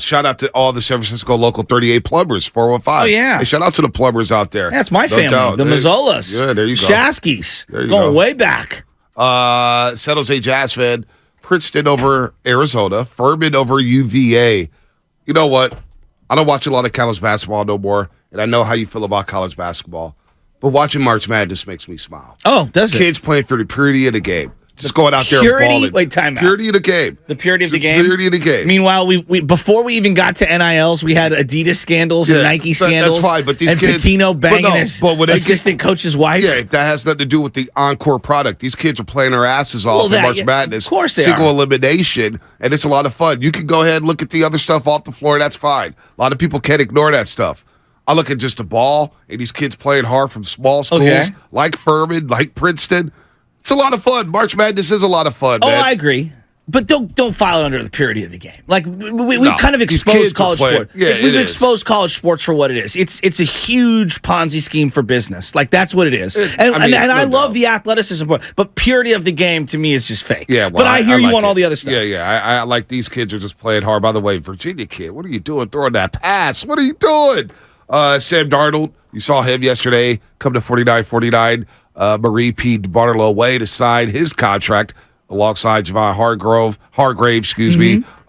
Shout out to all the San Francisco local 38 plumbers, 415. Oh, yeah. Hey, shout out to the plumbers out there. That's my family. doubt. The Mazzolas. Yeah, there you go. Shaskis. There you Going go. way back. San Jose Jazz fan, Princeton over Arizona, Furman over UVA. You know what? I don't watch a lot of college basketball no more, and I know how you feel about college basketball, but watching March Madness makes me smile. Oh, does it? Kids playing for the purity of the game. Just going out there and Purity? balling. Wait, time out. Purity of the game. The purity of the Just game? Purity of the game. Meanwhile, we before we even got to NILs, we had Adidas scandals and Nike scandals. That's fine, but these and kids... Patino banging his assistant coach's wife. Yeah, that has nothing to do with the encore product. These kids are playing their asses off in March Madness. Of course they Single are. elimination, and it's a lot of fun. You can go ahead and look at the other stuff off the floor. That's fine. A lot of people can't ignore that stuff. I look at just the ball and these kids playing hard from small schools like Furman, like Princeton. It's a lot of fun. March Madness is a lot of fun, man. Oh, I agree. But don't file it under the purity of the game. Like we've kind of exposed college sports. Yeah, we've exposed college sports for what it is. It's a huge Ponzi scheme for business. Like that's what it is. I love the athleticism part, but purity of the game to me is just fake. Yeah, well, but I hear you on all the other stuff. Yeah. I like these kids are just playing hard. By the way, Virginia kid, what are you doing throwing that pass? What are you doing? Sam Darnold, you saw him yesterday come to 49-49. Marie P. Barlow way to sign his contract alongside Javon Hargrave,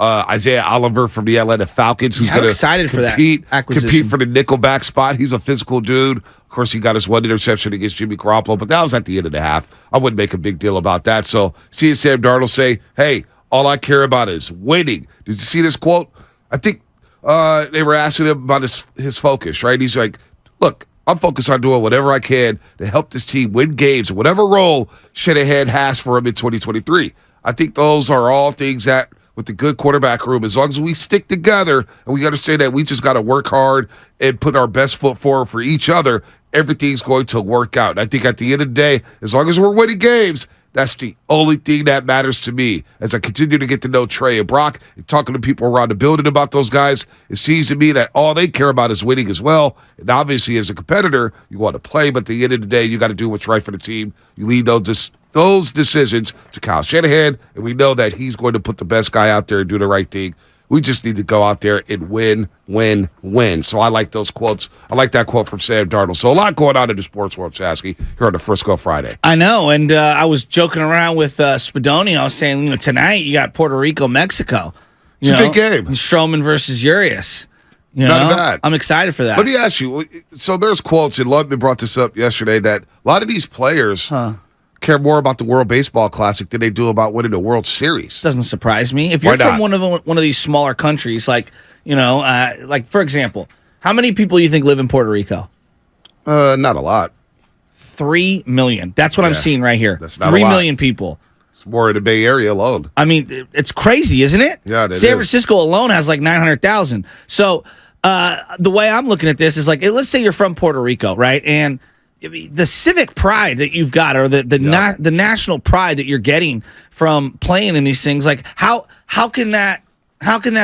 Isaiah Oliver from the Atlanta Falcons, who's going to for that acquisition. Compete for the nickelback spot. He's a physical dude. Of course, he got his one interception against Jimmy Garoppolo, but that was at the end of the half. I wouldn't make a big deal about that. So seeing Sam Darnold say, hey, all I care about is winning. Did you see this quote? I think they were asking him about his focus, right? He's like, look, I'm focused on doing whatever I can to help this team win games, whatever role Shanahan has for him in 2023. I think those are all things that, with the good quarterback room, as long as we stick together and we understand that we just got to work hard and put our best foot forward for each other, everything's going to work out. And I think at the end of the day, as long as we're winning games, that's the only thing that matters to me. As I continue to get to know Trey and Brock and talking to people around the building about those guys, it seems to me that all they care about is winning as well. And obviously, as a competitor, you want to play, but at the end of the day, you got to do what's right for the team. You leave those decisions to Kyle Shanahan, and we know that he's going to put the best guy out there and do the right thing. We just need to go out there and win, win, win. So I like those quotes. I like that quote from Sam Darnold. So a lot going on in the sports world, Chasky, here on the Frisco Friday. I know, and I was joking around with Spadoni. I was saying, tonight you got Puerto Rico, Mexico. It's a big game. Strowman versus Urias. Not bad. I'm excited for that. Let me ask you. So there's quotes, and Ludman brought this up yesterday, that a lot of these players care more about the World Baseball Classic than they do about winning the World Series. Doesn't surprise me. If you're from one of these smaller countries, like for example, how many people do you think live in Puerto Rico? Not a lot. 3 million. That's what I'm seeing right here. That's not 3 a lot. million people. It's more in the Bay Area alone. I mean, it's crazy, isn't it? Yeah, it San is. Francisco alone has like 900,000. So the way I'm looking at this is like, let's say you're from Puerto Rico, right? And the civic pride that you've got, or the national pride that you're getting from playing in these things, like how can that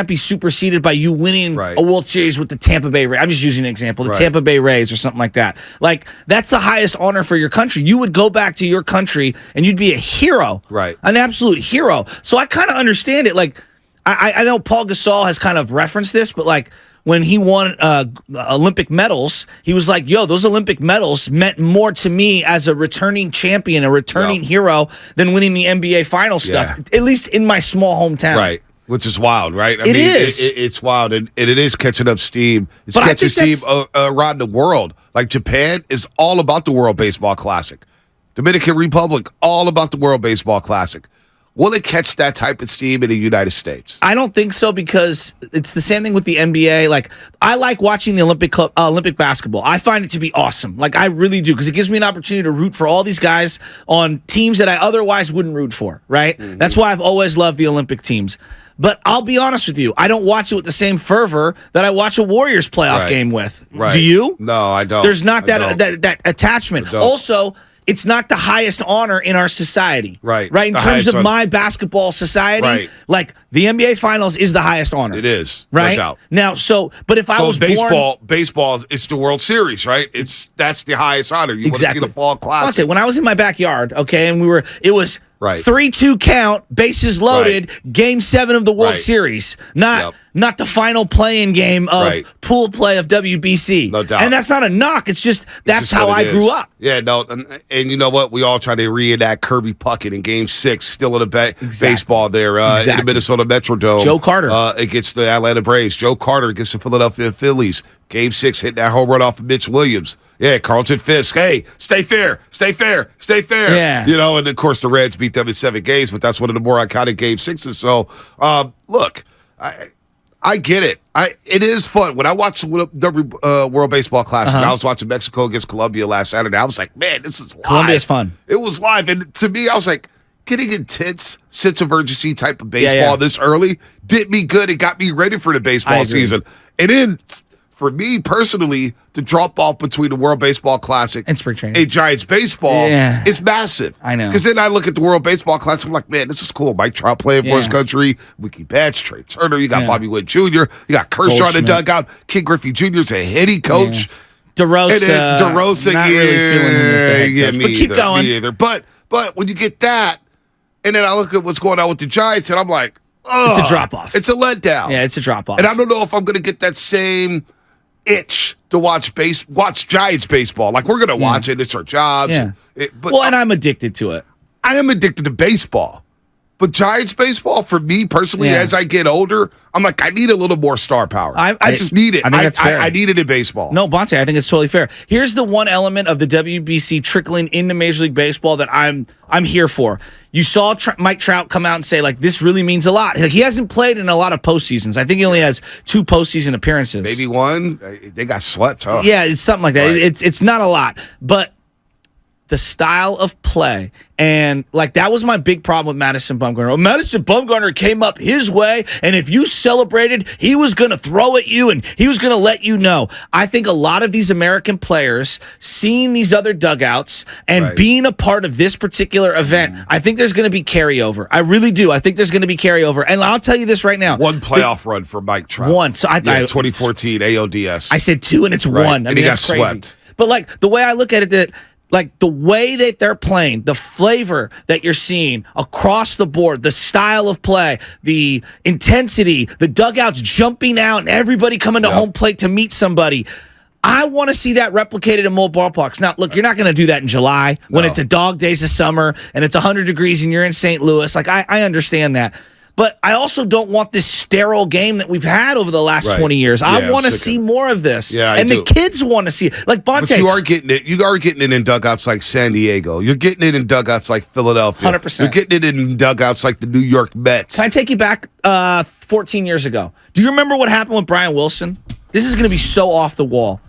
be superseded by you winning a World Series with the Tampa Bay Rays? I'm just using an example, the Tampa Bay Rays or something like that. Like, that's the highest honor for your country. You would go back to your country and you'd be a hero, an absolute hero. So I kind of understand it. Like, I know Paul Gasol has kind of referenced this, but like, when he won Olympic medals, he was like, yo, those Olympic medals meant more to me as a returning champion, a returning hero, than winning the NBA final stuff, at least in my small hometown. Right. Which is wild, right? I mean, it's wild, and it is catching up steam. It's catching steam around the world. Like, Japan is all about the World Baseball Classic. Dominican Republic, all about the World Baseball Classic. Will it catch that type of steam in the United States? I don't think so, because it's the same thing with the NBA. Like, I like watching the Olympic basketball. I find it to be awesome. Like, I really do, because it gives me an opportunity to root for all these guys on teams that I otherwise wouldn't root for, right? Mm-hmm. That's why I've always loved the Olympic teams. But I'll be honest with you, I don't watch it with the same fervor that I watch a Warriors playoff game with. Right. Do you? No, I don't. There's not that attachment. Also, it's not the highest honor in our society. Right. In terms of my basketball society, like, the NBA Finals is the highest honor. It is. Right? No doubt. Now, but if I was baseball, it's the World Series, right? That's the highest honor. You want to see the Fall Classic. When I was in my backyard, okay, and it was Right. 3-2 count, bases loaded, Game 7 of the World Right. Series. Not the final play-in game of pool play of WBC. No doubt. And that's not a knock. It's just that's just how what I it grew is. up. Yeah, no, and you know what? We all try to reenact Kirby Puckett in Game 6, still in the baseball there in the Minnesota Metrodome. Joe Carter against the Atlanta Braves. Joe Carter against the Philadelphia Phillies. Game 6, hitting that home run off of Mitch Williams. Yeah, Carlton Fisk. Hey, stay fair, stay fair, stay fair. Yeah. You know, and of course the Reds beat them in 7 games, but that's one of the more iconic Game 6s. So, look, I get it. It is fun. When I watched the World Baseball Classic, I was watching Mexico against Colombia last Saturday. I was like, man, this is live. Colombia's fun. It was live. And to me, I was like, getting intense sense of urgency type of baseball this early did me good. It got me ready for the baseball season. And then for me personally, to drop off between the World Baseball Classic and spring training and Giants baseball is massive. I know. Because then I look at the World Baseball Classic, I'm like, man, this is cool. Mike Trout playing for his country, Wiki Betts, Trey Turner, you got Bobby Witt Jr., you got Kershaw in the dugout, Ken Griffey Jr. is a hitting coach. DeRosa, not really feeling him as the head coach, but keep going. Me either. But when you get that, and then I look at what's going on with the Giants, and I'm like, oh, it's a drop-off. It's a letdown. Yeah, it's a drop-off. And I don't know if I'm going to get that same itch to watch Giants baseball. Like, we're going to watch it. It's our jobs. Yeah. But and I'm addicted to it. I am addicted to baseball. But Giants baseball, for me personally, as I get older, I'm like, I need a little more star power. I just need it. I think that's fair. I need it in baseball. No, Bonte, I think it's totally fair. Here's the one element of the WBC trickling into Major League Baseball that I'm here for. You saw Mike Trout come out and say, like, this really means a lot. Like, he hasn't played in a lot of postseasons. I think he only has 2 postseason appearances. Maybe one. They got swept, huh? Yeah, it's something like that. Right. It's not a lot. But the style of play, and like that was my big problem with Madison Bumgarner. Oh, Madison Bumgarner came up his way, and if you celebrated, he was going to throw at you, and he was going to let you know. I think a lot of these American players seeing these other dugouts and being a part of this particular event, I think there's going to be carryover. I really do. I think there's going to be carryover, and I'll tell you this right now: one playoff run for Mike Trout. One. So 2014 AODS. I said 2, and it's 1. I mean, he got that's crazy. swept. But like the way I look at it, that like the way that they're playing, the flavor that you're seeing across the board, the style of play, the intensity, the dugouts jumping out and everybody coming to home plate to meet somebody. I want to see that replicated in more ballparks. Now, look, you're not going to do that in July when it's a dog days of summer and it's 100 degrees and you're in St. Louis. Like, I understand that. But I also don't want this sterile game that we've had over the last 20 years. I want to see more of this. Yeah, and the kids want to see it. Like Bonte. But you are getting it. You are getting it in dugouts like San Diego. You're getting it in dugouts like Philadelphia. 100%. You're getting it in dugouts like the New York Mets. Can I take you back 14 years ago? Do you remember what happened with Brian Wilson? This is going to be so off the wall.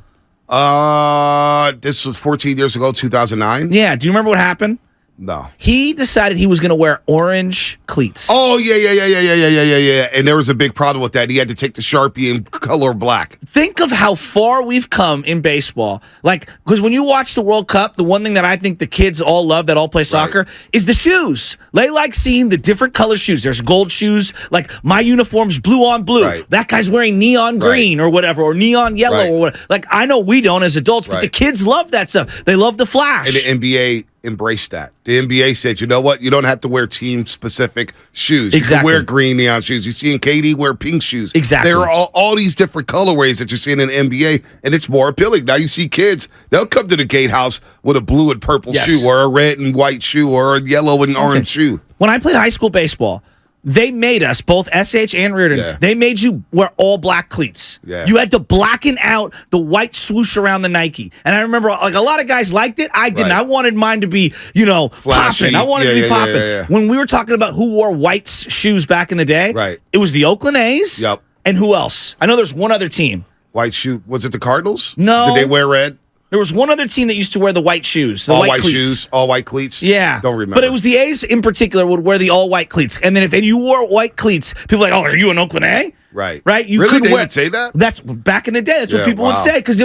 This was 14 years ago, 2009. Yeah. Do you remember what happened? No. He decided he was going to wear orange cleats. Oh, yeah. And there was a big problem with that. He had to take the Sharpie and color black. Think of how far we've come in baseball. Like, because when you watch the World Cup, the one thing that I think the kids all love that all play soccer is the shoes. They like seeing the different color shoes. There's gold shoes. Like, my uniform's blue on blue. Right. That guy's wearing neon green or whatever, or neon yellow or whatever. Like, I know we don't as adults, but the kids love that stuff. They love the flash. And the NBA embraced that. The NBA said, you know what? You don't have to wear team-specific shoes. You can wear green neon shoes. You're seeing KD wear pink shoes. Exactly. There are all these different colorways that you're seeing in the NBA, and it's more appealing. Now you see kids, they'll come to the gatehouse with a blue and purple shoe or a red and white shoe or a yellow and orange shoe. When I played high school baseball, they made us, both SH and Reardon, they made you wear all black cleats. Yeah. You had to blacken out the white swoosh around the Nike. And I remember, like, a lot of guys liked it. I didn't. I wanted mine to be, flashy. popping. I wanted to be popping. Yeah. When we were talking about who wore white shoes back in the day, it was the Oakland A's. Yep. And who else? I know there's one other team. White shoe. Was it the Cardinals? No. Did they wear red? There was one other team that used to wear the white shoes. All white shoes, all white cleats? Yeah. Don't remember. But it was the A's in particular would wear the all white cleats. And then if you wore white cleats, people were like, oh, are you an Oakland A? Right. Right? You really? couldn't They wear, would say that? That's you know, that's what Yeah, people would wow. say because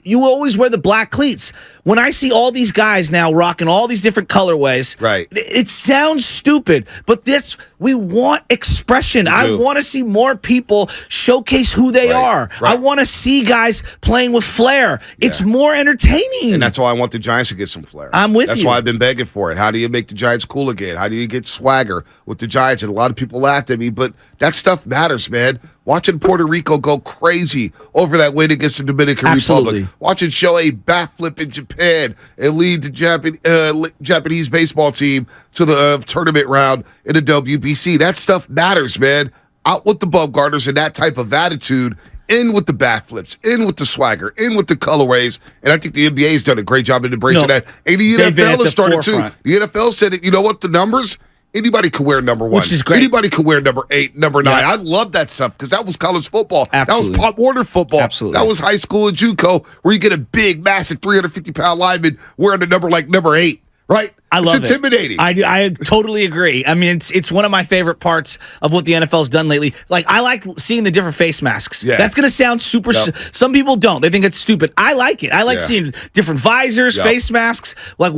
you always wear the black cleats. When I see all these guys now rocking all these different colorways, Right. it sounds stupid, but we want expression. I want to see more people showcase who they are. Right. I want to see guys playing with flair. It's more entertaining. And that's why I want the Giants to get some flair. I'm with That's you. why I've been begging for it. How do you make the Giants cool again? How do you get swagger with the Giants? And a lot of people laughed at me, but that stuff matters, man. Watching Puerto Rico go crazy over that win against the Dominican Absolutely. Republic. Watching Shohei backflip in Japan and lead the Japanese baseball team to the tournament round in the WBC. That stuff matters, man. Out with the Bumgarners and that type of attitude. In with the backflips, in with the swagger, in with the colorways, and I think the NBA's done a great job in embracing that. And the they've been at NFL the has started forefront. too. The NFL said it. You know what? The numbers. Anybody could wear number 1. Which is great. Anybody could wear number 8, number 9. Yeah. I love that stuff because that was college football. Absolutely. That was Pop Warner football. Absolutely. That was high school and JUCO where you get a big, massive 350-pound lineman wearing a number like number 8. Right? I love it's intimidating. I totally agree. I mean, it's one of my favorite parts of what the NFL's done lately. Like, I like seeing the different face masks. Yeah. That's going to sound super. Yep. Some people don't. They think it's stupid. I like it. I like Yeah. seeing different visors, Yep. face masks, like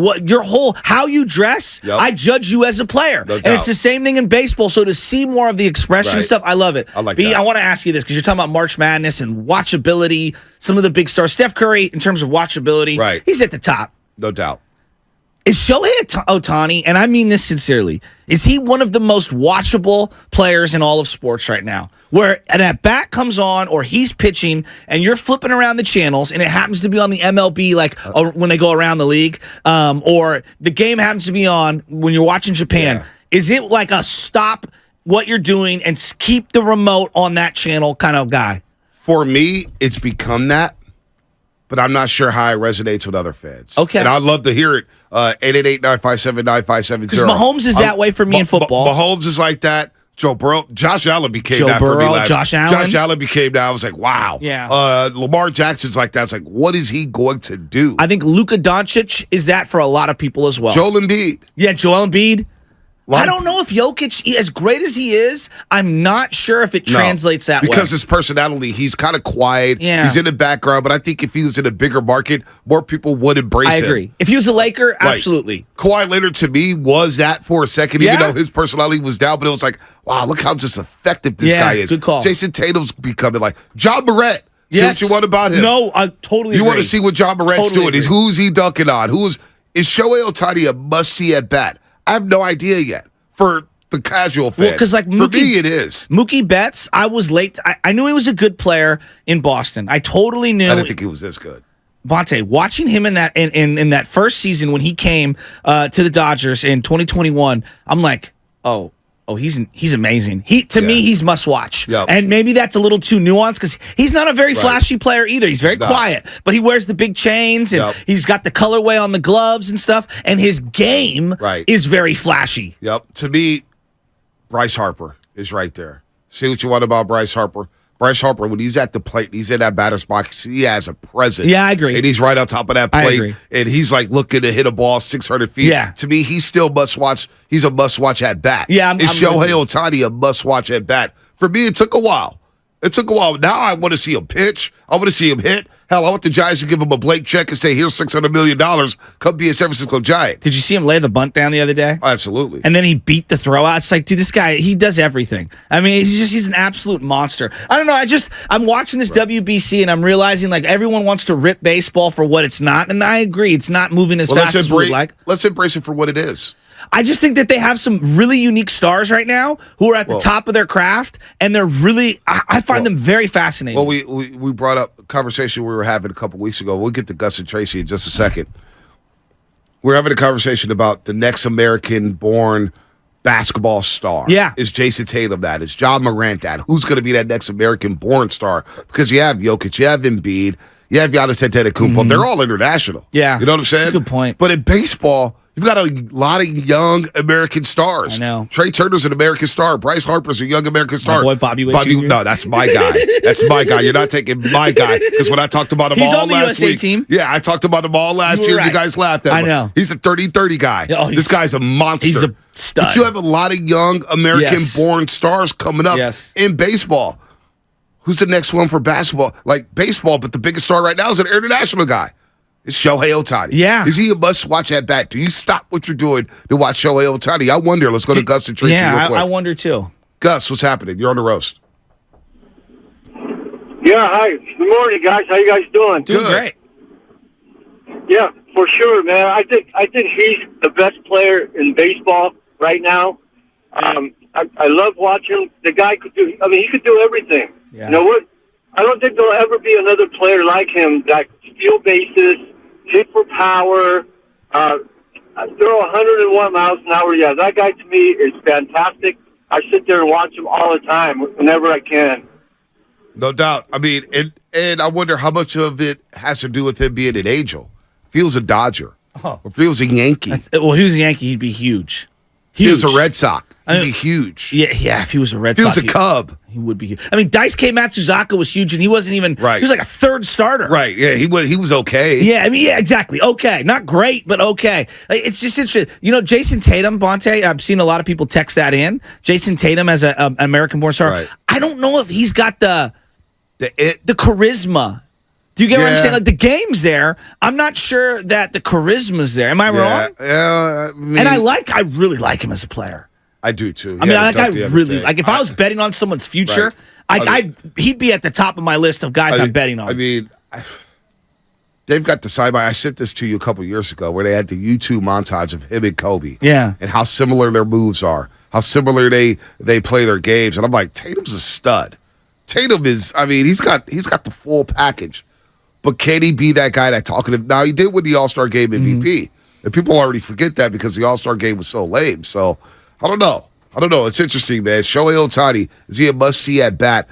how you dress. Yep. I judge you as a player. No and doubt. it's the same thing in baseball. So to see more of the expression and Right. stuff, I love it. I like B, that. I want to ask you this because you're talking about March Madness and watchability. Some of the big stars. Steph Curry, in terms of watchability, Right. he's at the top. No doubt. Is Shohei Ohtani, and I mean this sincerely, is he one of the most watchable players in all of sports right now? Where an at-bat comes on or he's pitching and you're flipping around the channels and it happens to be on the MLB when they go around the league, or the game happens to be on when you're watching Japan. Yeah. Is it like a stop what you're doing and keep the remote on that channel kind of guy? For me, it's become that, but I'm not sure how it resonates with other fans. Okay. And I'd love to hear it. 888-957-9570. Because Mahomes is that way for me in football. Mahomes is like that. Joe Burrow. Josh Allen became Joe that for me Burrow, last Josh Allen. Josh Allen became that. I was like, wow. Yeah. Lamar Jackson's like that. It's like, what is he going to do? I think Luka Doncic is that for a lot of people as well. Joel Embiid. Yeah, Joel Embiid. Lot I of- don't know if Jokic, as great as he is, I'm not sure if it No, translates that way. because his personality, he's kind of quiet. Yeah. He's in the background, but I think if he was in a bigger market, more people would embrace I him. agree. If he was a Laker, Right. absolutely. Kawhi Leonard to me was that for a second, even Yeah. though his personality was down. But it was like, wow, look how just effective this Yeah, guy is. good call. Jason Tatum's becoming like John Morant. See what you want about him? No, I totally You agree. want to see what John Morant's Totally doing? Who's he dunking on? Is Shohei Ohtani a must see at bat? I have no idea yet for the casual fan. Well, 'cause, like, for Mookie- me, it is. Mookie Betts, I was late. I knew he was a good player in Boston. I totally knew. I didn't think he was this good. Bonte, watching him in that that first season when he came to the Dodgers in 2021, I'm like, oh, he's amazing. To me, he's must watch. Yep. And maybe that's a little too nuanced because he's not a very flashy player either. He's very He's not. quiet, but he wears the big chains and Yep. he's got the colorway on the gloves and stuff. And his game Right. is very flashy. Yep. To me, Bryce Harper is right there. See what you want about Bryce Harper? Bryce Harper, when he's at the plate, he's in that batter's box, he has a presence. Yeah, I agree. And he's right on top of that I plate. agree. And he's like looking to hit a ball 600 feet. Yeah. To me, he's still must watch. He's a must watch at bat. Yeah, Is I'm Shohei with you. Ohtani a must watch at bat? For me, it took a while. Now I want to see him pitch. I want to see him hit. Hell, I want the Giants to give him a blank check and say, here's $600 million. Come be a San Francisco Giant. Did you see him lay the bunt down the other day? Absolutely. And then he beat the throw out. It's like, dude, this guy, he does everything. I mean, he's an absolute monster. I don't know. I'm watching this WBC and I'm realizing like everyone wants to rip baseball for what it's not. And I agree. It's not moving as fast as we would like. Let's embrace it for what it is. I just think that they have some really unique stars right now who are at the top of their craft. And they're really, I find them very fascinating. Well, we brought up a conversation we were having a couple weeks ago. We'll get to Gus and Tracy in just a second. We're having a conversation about the next American-born basketball star. Yeah. Is Jason Tatum that? Is John Morant that? Who's going to be that next American-born star? Because you have Jokic, you have Embiid, you have Giannis Antetokounmpo. They're all international. Yeah. You know what I'm saying? That's a good point. But in baseball, you've got a lot of young American stars. I know. Trey Turner's an American star. Bryce Harper's a young American star. boy Bobby Witt Jr.? No, that's my guy. That's my guy. You're not taking my guy. Because when I talked about him He's all on the last USA week. team. Yeah, I talked about him all last You were year. right. You guys laughed at I him. know. He's a 30-30 guy. Oh, this guy's a monster. He's a stud. But you have a lot of young American-born stars coming up Yes. in baseball. Who's the next one for basketball? Like baseball, but the biggest star right now is an international guy. It's Shohei Ohtani. Yeah. Is he a must-watch at bat? Do you stop what you're doing to watch Shohei Ohtani? I wonder. Let's go to Gus and Tracy real quick. I wonder too. Gus, what's happening? You're on the roast. Yeah, hi. Good morning, guys. How you guys doing? Doing great. Yeah, for sure, man. I think he's the best player in baseball right now. I love watching him. The guy could do. I mean, he could do everything. Yeah. You know what? I don't think there'll ever be another player like him that could steal bases, hit for power, throw 101 miles an hour. Yeah, that guy to me is fantastic. I sit there and watch him all the time whenever I can. No doubt. I mean, and I wonder how much of it has to do with him being an Angel. Feels a Dodger. Oh. Or feels a Yankee. Well, he was a Yankee, he'd be huge. He was a Red Sox. He'd be huge. Yeah, if he was a Red If he Sox. was a Cub. He would be huge. I mean, Daisuke Matsuzaka was huge, and he wasn't even, Right. he was like a third starter. Right, yeah, he was okay. Yeah, I mean, yeah, exactly. Okay. Not great, but okay. Like, it's just interesting. You know, Jason Tatum, Bonte, I've seen a lot of people text that in. Jason Tatum as an American-born star. Right. I don't know if he's got the The charisma. Do you get what I'm Yeah. saying? Like, the game's there. I'm not sure that the charisma's there. Am I wrong? Yeah, And I really like him as a player. I do too. I mean, I If really like. If I was betting on someone's future, Right. he'd be at the top of my list of guys I'm betting on. I mean, they've got the side by. I sent this to you a couple years ago where they had the YouTube montage of him and Kobe. Yeah. And how similar their moves are, how similar they play their games. And I'm like, Tatum's a stud. Tatum is, I mean, he's got the full package. But can he be that guy that talkative? Now, he did win the All-Star Game MVP. And people already forget that because the All-Star Game was so lame. So, I don't know. It's interesting, man. Shohei Ohtani, is he a must-see at bat?